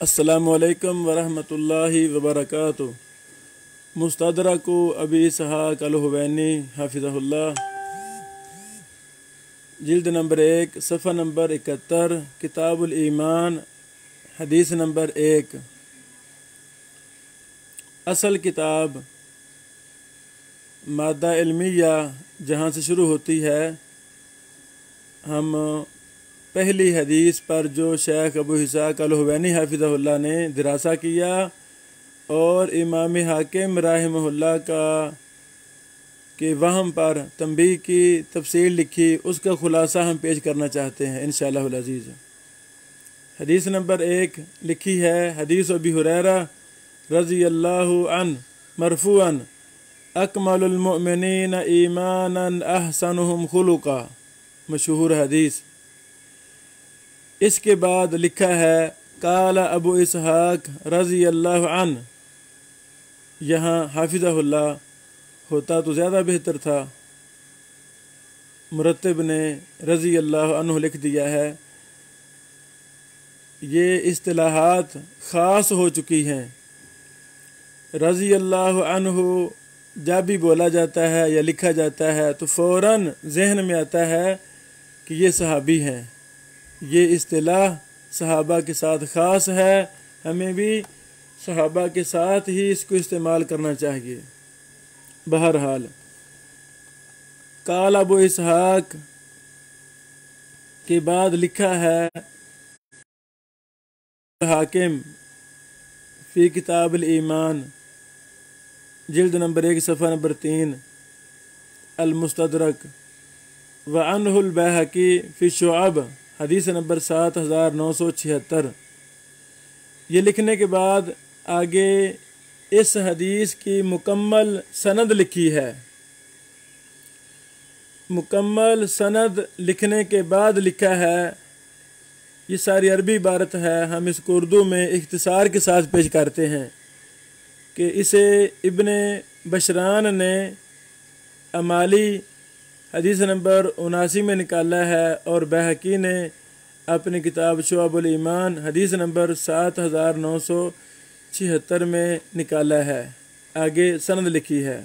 السلام علیکم ورحمۃ اللہ وبرکاتہ۔ مستدرک ابی اسحاق الحوینی حافظہ اللہ، جلد نمبر 1 صفحہ نمبر 71، کتاب الایمان، حدیث نمبر 1۔ اصل کتاب مادہ علمیہ جہاں سے شروع ہوتی ہے، ہم پہلی حدیث پر جو شیخ ابو اسحاق الحوینی حافظہ اللہ نے دراسہ کیا اور امام حاکم رحمہ اللہ کے وہم پر تنبیہ کی تفصیل لکھی، اس کا خلاصہ ہم پیش کرنا چاہتے ہیں انشاءاللہ العزیز۔ حدیث نمبر 1 لکھی ہے، حدیث ابی ہریرہ رضی اللہ عنہ مرفوعاً، اکمل المؤمنین ایمانا احسنہم خلقا، مشہور حدیث۔ اس کے بعد لکھا ہے، قال ابو اسحاق رضی اللہ عنہ، یہاں حافظہ اللہ ہوتا تو زیادہ بہتر تھا، مرتب نے رضی اللہ عنہ لکھ دیا ہے۔ یہ اصطلاحات خاص ہو چکی ہیں، رضی اللہ عنہ جب بھی بولا جاتا ہے یا لکھا جاتا ہے تو فوراً ذہن میں آتا ہے کہ یہ صحابی ہیں۔ یہ اصطلاح صحابہ کے ساتھ خاص ہے، ہمیں بھی صحابہ کے ساتھ ہی اس کو استعمال کرنا چاہیے۔ بہرحال قال ابو اسحاق کے بعد لکھا ہے، حاکم فی کتاب الایمان، جلد نمبر 1 صفحہ نمبر 3، المستدرک، وعنہ البیہقی فی شعب، حدیث نمبر 7976۔ یہ لکھنے کے بعد آگے اس حدیث کی مکمل سند لکھی ہے۔ مکمل سند لکھنے کے بعد لکھا ہے، یہ ساری عربی عبارت ہے، ہم اس کو اردو میں اختصار کے ساتھ پیش کرتے ہیں کہ اسے ابن بشران نے امالی حدیث نمبر 79 میں نکالا ہے اور بیہقی نے اپنی کتاب شعب الایمان حدیث نمبر 7976 میں نکالا ہے۔ آگے سند لکھی ہے۔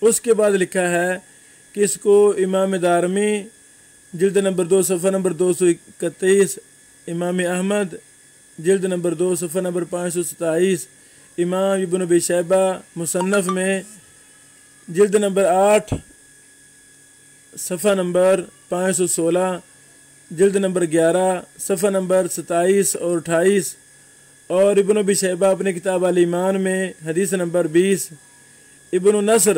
اس کے بعد لکھا ہے کہ اس کو امام دارمی جلد نمبر 2 صفحہ نمبر 231، امام احمد جلد نمبر 2 صفحہ نمبر 527، امام ابن ابی شیبہ مصنف میں جلد نمبر 8 صفحہ نمبر 516، جلد نمبر 11 صفحہ نمبر 27 اور 28، اور ابن ابی شیبہ اپنی کتاب الایمان میں حدیث نمبر 20، ابن نصر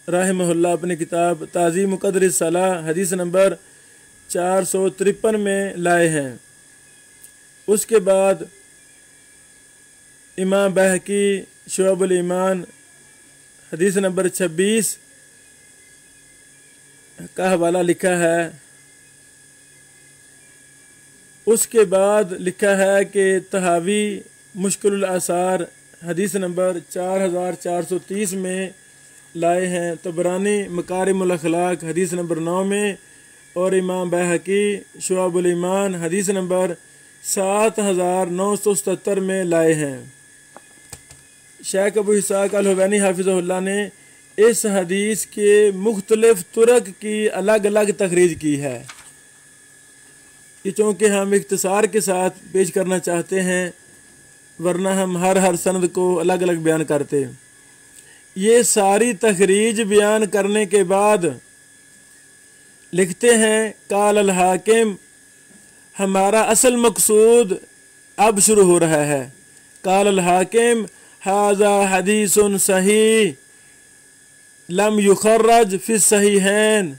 رحمہ اللہ اپنی کتاب تعظیم قدر الصلاۃ حدیث نمبر 453 میں لائے ہیں۔ اس کے بعد امام بیہقی شعب الایمان حدیث نمبر 26 کا حوالہ لکھا ہے۔ اس کے بعد لکھا ہے کہ طحاوی مشکل الاثار حدیث نمبر 4430 میں لائے ہیں، طبرانی مکارم الاخلاق حدیث نمبر 9 میں، اور امام بیہقی شعب الایمان حدیث نمبر 7977 میں لائے ہیں۔ شیخ ابو اسحاق الحوینی حافظہ اللہ نے اس حدیث کے مختلف طرق کی الگ الگ تخریج کی ہے۔ یہ چونکہ ہم اختصار کے ساتھ پیش کرنا چاہتے ہیں، ورنہ ہم ہر سند کو الگ الگ بیان کرتے۔ یہ ساری تخریج بیان کرنے کے بعد لکھتے ہیں، قال الحاکم، ہمارا اصل مقصود اب شروع ہو رہا ہے۔ قال الحاکم، ھذا حدیث صحیح لم یخرج فی الصحیحین،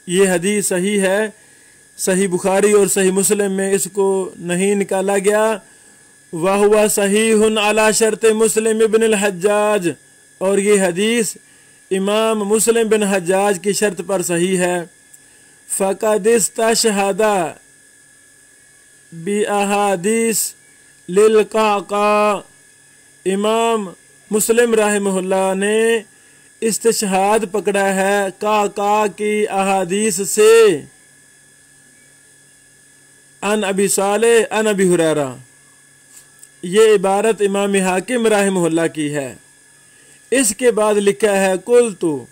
یہ حدیث صحیح ہے، صحیح بخاری اور صحیح مسلم میں اس کو نہیں نکالا گیا۔ وَهُوَ صحیح علی شرط مسلم ابن الحجاج، اور یہ حدیث امام مسلم بن حجاج کی شرط پر صحیح ہے۔ فَقَدِ اسْتَشْهَدَ بِأَحَادِيث لِلْقَعْقَاع، امام مسلم رحمہ اللہ نے استشہاد پکڑا ہے قعقاع کی احادیث سے، ان ابی صالح ان ابی ہریرہ، یہ عبارت امام حاکم رحمہ اللہ کی ہے۔ اس کے بعد لکھا ہے قلتو،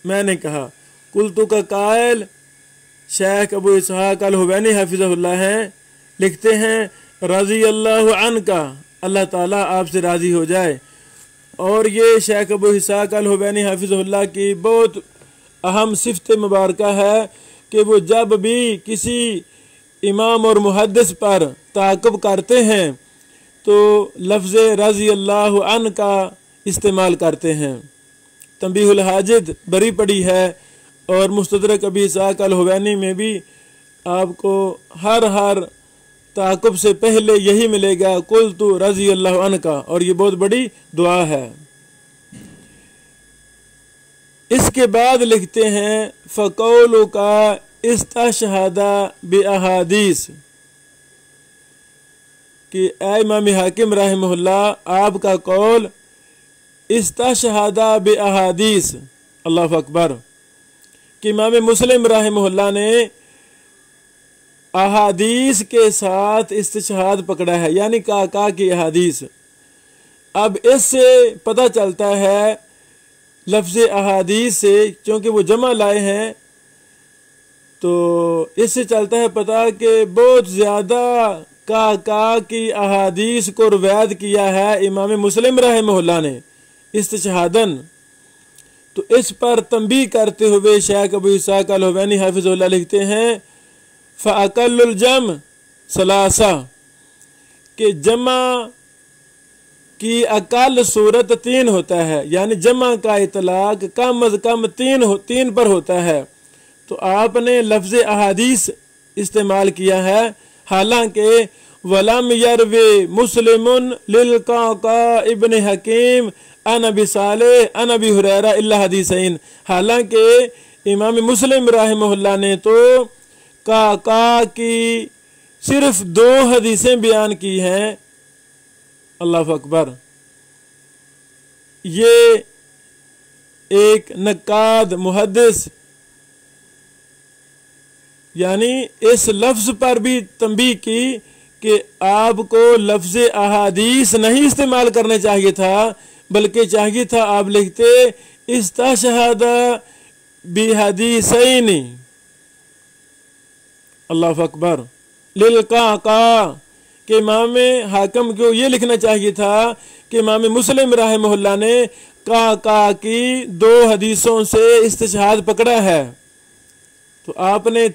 میں نے کہا۔ قلتو کا قائل شیخ ابو اسحاق الحوینی حفظہ اللہ ہیں، لکھتے ہیں رضی اللہ عنہ کا، اللہ تعالیٰ آپ سے راضی ہو جائے۔ اور یہ شیخ ابو اسحاق الحوینی حفظہ اللہ کی بہت اہم صفت مبارکہ ہے کہ وہ جب بھی کسی امام اور محدث پر تعاقب کرتے ہیں تو لفظ رضی اللہ عنہ کا استعمال کرتے ہیں۔ تنبیہ الحاجد بری پڑی ہے اور مستدرک ابی اسحاق الحوینی میں بھی آپ کو ہر تعاقب سے پہلے یہی ملے گا قلت رضی اللہ عنہ کا، اور یہ بہت بڑی دعا ہے۔ اس کے بعد لکھتے ہیں فقولو کا استشہد باحادیث، کہ اے امام حاکم رحمہ اللہ آپ کا قول استشہد باحادیث، اللہ اکبر، کہ امام مسلم رحمہ اللہ نے احادیث کے ساتھ استشہاد پکڑا ہے، یعنی کا کی احادیث۔ اب اس سے پتہ چلتا ہے لفظ احادیث سے، چونکہ وہ جمع لائے ہیں تو اس سے چلتا ہے پتہ کہ بہت زیادہ کا کی احادیث کو روایت کیا ہے امام مسلم رحمہ اللہ نے استشہادن۔ تو اس پر تنبیہ کرتے ہوئے شیخ ابو اسحاق الحوینی حافظ اللہ لکھتے ہیں فَأَقَلُّ الْجَمْعِ ثَلَاثَةٌ، کہ جمع کی اقل صورت 3 ہوتا ہے، یعنی جمع کا اطلاق کم از کم 3 پر ہوتا ہے۔ تو آپ نے لفظ احادیث استعمال کیا ہے، حالانکہ وَلَمْ يَرْوِ مُسْلِمٌ لِلْقَعْقَاعِ ابن حکیم عن ابی صالح عن ابی ہریرہ الا حدیثین، حالانکہ امام مسلم رحمہ اللہ نے تو کا کی صرف 2 حدیثیں بیان کی ہیں۔ اللہ اکبر، یہ ایک نقاد محدث یعنی اس لفظ پر بھی تنبیہ کی کہ آپ کو لفظ احادیث نہیں استعمال کرنا چاہیے تھا، بلکہ چاہیے تھا آپ لکھتے استشہد بحدیثین، اللہ اکبر، للقعقاع، کہ امام حاکم کو یہ لکھنا چاہیے تھا کہ امام مسلم رحمہ اللہ نے کا کی 2 حدیثوں سے استشہاد پکڑا ہے۔ تو آپ نے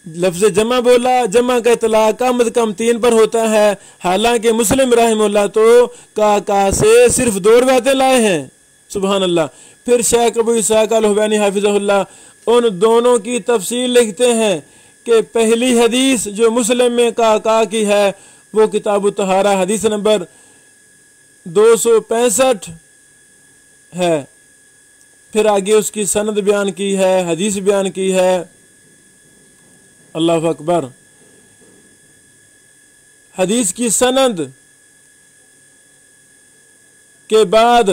لفظ جمع بولا، جمع کا اطلاق کم از کم 3 پر ہوتا ہے، حالانکہ مسلم رحمہ اللہ تو کا سے صرف 2 روایتیں لائے ہیں۔ سبحان اللہ۔ پھر شیخ ابو اسحاق الحوینی حافظہ اللہ ان دونوں کی تفصیل لکھتے ہیں کہ پہلی حدیث جو مسلم میں کا کی ہے وہ کتاب الطہارہ حدیث نمبر 265 ہے، پھر آگے اس کی سند بیان کی ہے، حدیث بیان کی ہے۔ اللہ اکبر۔ حدیث کی سند کے بعد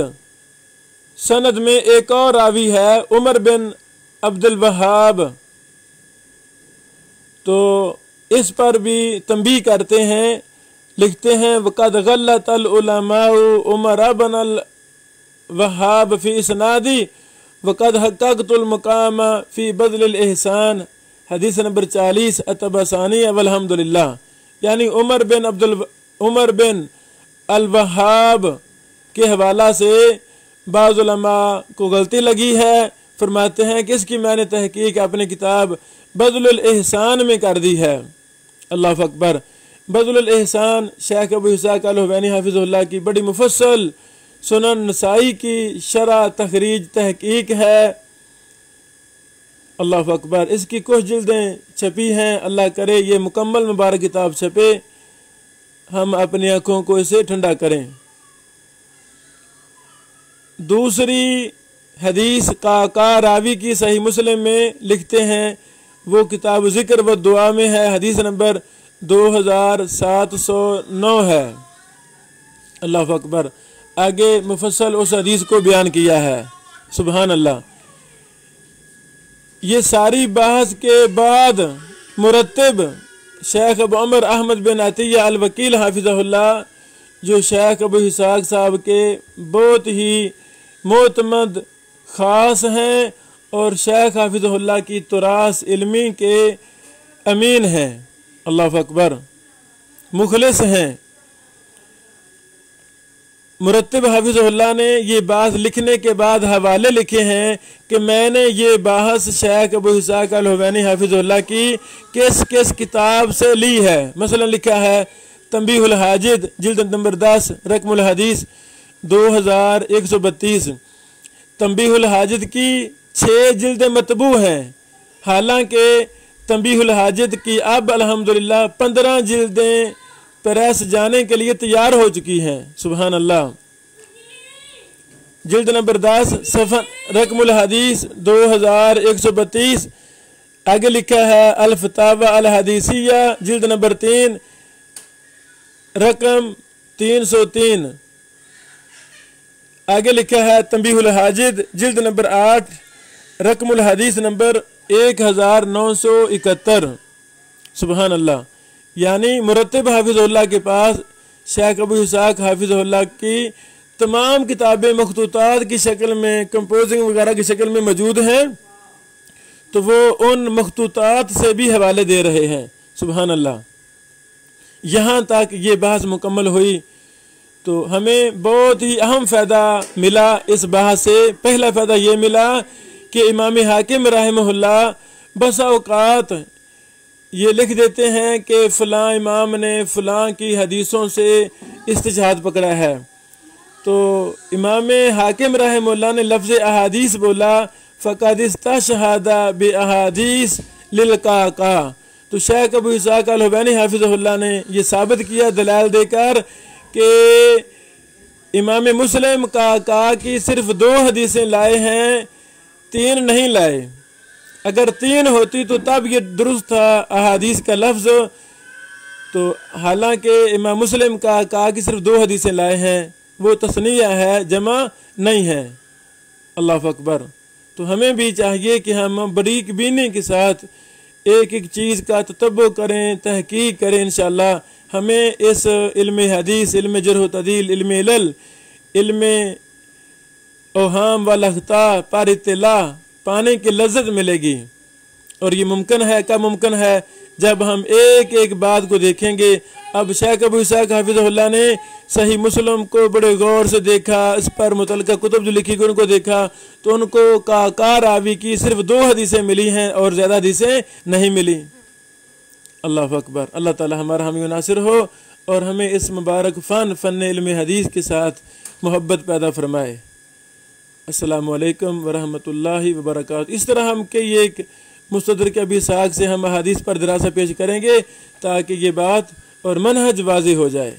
سند میں ایک اور راوی ہے عمر بن عبد الوہاب، تو اس پر بھی تنبیہ کرتے ہیں، لکھتے ہیں وَقَدْ غَلَّتَ الْعُلَمَاءُ عُمَرَ بْنَ الْوَہَّابِ فِي إِسْنَادِهِ وَقَدْ حَقَّقْتُ الْمَقَامَ فِي بَذْلِ الْإِحْسَانِ، حدیث نمبر 40 الطبرانی والحمدللہ، یعنی عمر بن الوہاب کے حوالہ سے بعض علماء کو غلطی لگی ہے، فرماتے ہیں کہ اس کی میں نے تحقیق اپنی کتاب بذل الاحسان میں کر دی ہے۔ اللہ اکبر۔ بذل الاحسان شیخ ابو اسحاق الحوینی حافظ اللہ کی بڑی مفصل سنن نسائی کی شرح تخریج تحقیق ہے۔ اللہ اکبر۔ اس کی کچھ جلدیں چھپی ہیں، اللہ کرے یہ مکمل مبارک کتاب چھپے، ہم اپنی آنکھوں کو اسے ٹھنڈا کریں۔ دوسری حدیث کا راوی کی صحیح مسلم میں لکھتے ہیں، وہ کتاب ذکر و دعا میں ہے، حدیث نمبر 2709 ہے۔ اللہ اکبر۔ آگے مفصل اس حدیث کو بیان کیا ہے۔ سبحان اللہ۔ یہ ساری بحث کے بعد مرتب شیخ ابو عمر احمد بن عطیہ الوکیل حافظہ اللہ جو شیخ ابو اسحاق صاحب کے بہت ہی معتمد خاص ہیں اور شیخ حافظ اللہ کی تراث علمی کے امین ہیں، اللہ اکبر، مخلص ہیں۔ مرتب حافظ اللہ نے یہ بات لکھنے کے بعد حوالے لکھے ہیں کہ میں نے یہ بحث شیخ ابو اسحاق الحوینی حافظ اللہ کی کس کس کتاب سے لی ہے۔ مثلا لکھا ہے تنبیہ الحاجد جلد نمبر 10 رقم الحدیث 2132۔ تنبیہ الحاجد کی 6 جلدیں مطبوع ہیں، حالانکہ تنبیہ الحاجد کی اب الحمدللہ 15 جلدیں پریس جانے کے لیے تیار ہو چکی ہیں، سبحان اللہ۔ جلد نمبر 10 صفحہ رقم الحدیث 2132۔ آگے لکھا ہے الفتاوی الحدیثیہ جلد نمبر 3 رقم 303۔ آگے لکھا ہے تنبیہ الحاجد جلد نمبر 8 رقم الحدیث نمبر 1971، سبحان اللہ۔ یعنی مرتب حافظ اللہ کے پاس شیخ ابو اسحاق حافظ اللہ کی تمام کتابیں مخطوطات کی شکل میں، کمپوزنگ وغیرہ کی شکل میں موجود ہیں، تو وہ ان مخطوطات سے بھی حوالے دے رہے ہیں، سبحان اللہ۔ یہاں تک یہ بحث مکمل ہوئی تو ہمیں بہت ہی اہم فائدہ ملا اس بحث سے۔ پہلا فائدہ یہ ملا کہ امام حاکم رحمہ اللہ بسا اوقات یہ لکھ دیتے ہیں کہ فلاں امام نے فلاں کی حدیثوں سے استشہاد پکڑا ہے، تو امام حاکم رحمہ اللہ نے لفظ احادیث بولا، فقد استشہد باحادیث للقعقاع، تو شیخ ابو اسحاق الحوینی حافظ اللہ نے یہ ثابت کیا دلائل دے کر کہ امام مسلم قعقاع کی صرف 2 حدیثیں لائے ہیں، 3 نہیں لائے۔ اگر 3 ہوتی تو تب یہ درست تھا احادیث کا لفظ، تو حالانکہ امام مسلم قعقاع کی صرف 2 حدیثیں لائے ہیں، وہ تثنیہ ہے، جمع نہیں ہے، اللہ اکبر۔ تو ہمیں بھی چاہیے کہ ہم باریک بینی کے ساتھ ایک ایک چیز کا تتبع کریں، تحقیق کریں، انشاءاللہ ہمیں اس علم حدیث، علم جرح و تعدیل، علم علل، علم اوہام والاخطاء پر اطلاع پانے کی لذت ملے گی۔ اور یہ ممکن ہے، کب ممکن ہے؟ جب ہم ایک ایک بات کو دیکھیں گے۔ اب شیخ ابو اسحاق حافظ اللہ نے صحیح مسلم کو بڑے غور سے دیکھا، اس پر متعلقہ کتب جو لکھی گئی ان کو دیکھا، تو ان کو قعقاع راوی کی صرف 2 حدیثیں ملی ہیں اور زیادہ حدیثیں نہیں ملی، اللہ اکبر۔ اللہ تعالی ہمارا حامی و ناصر ہو اور ہمیں اس مبارک فن علم حدیث کے ساتھ محبت پیدا فرمائے۔ السلام علیکم ورحمۃ اللہ وبرکاتہ۔ اس طرح ہم کہ یہ ایک مستدرک ابی اسحاق سے ہم احادیث پر دراسہ پیش کریں گے تاکہ یہ بات اور منہج واضح ہو جائے۔